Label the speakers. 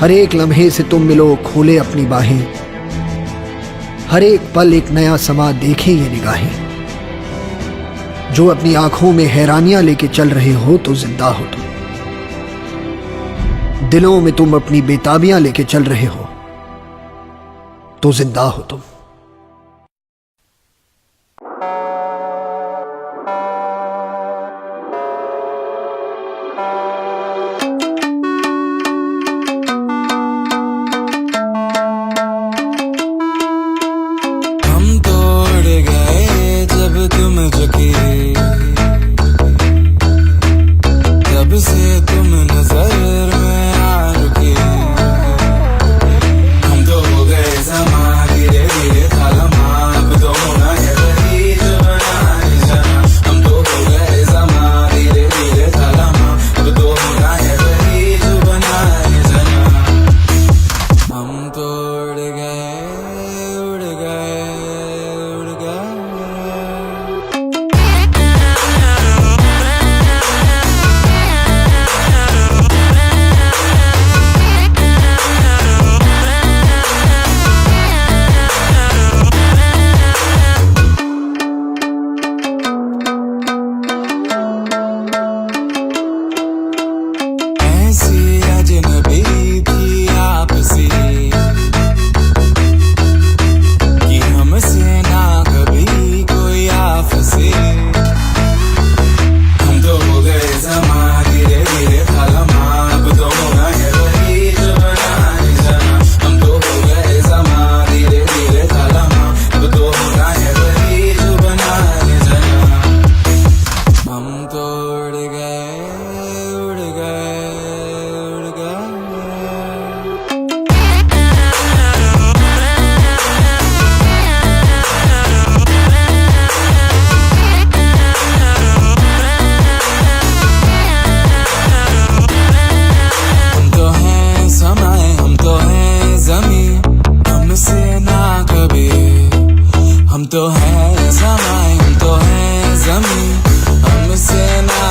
Speaker 1: हर एक लम्हे से तुम मिलो खोले अपनी बाहें, हर एक पल एक नया समा देखे ये निगाहें। जो अपनी आंखों में हैरानियां लेके चल रहे हो तो जिंदा हो तुम, दिलों में तुम अपनी बेताबियां लेके चल रहे हो तो जिंदा हो तुम।
Speaker 2: तब से तुम नजर में आ रुके, हम तो हो गए समा धीरे धीरे खालमा, अब तो होना है वही जो बनाए जाना। हम तो हो गए समा धीरे धीरे खालमा, अब तो होना है वही जो बनाए जाना। हम तो उड़ गए उड़ गए उड़ गए। ऐसी अजनबी थी आपसी कि हमसे ना कभी कोई आपसे। हम तो हो गए समा धीरे धीरे खालमा, अब तो होना है वही जो बनाए जाना। हम तो हो गए समा धीरे धीरे खालमा, अब तो होना है वही जो बनाए जाना। हम तो उड़ गए उड़ गए उड़ गए। हम तो हैं समय, हम तो हैं जमी, हमसे ना कभी। हम तो हैं समय, हम तो हैं जमी, हमसे ना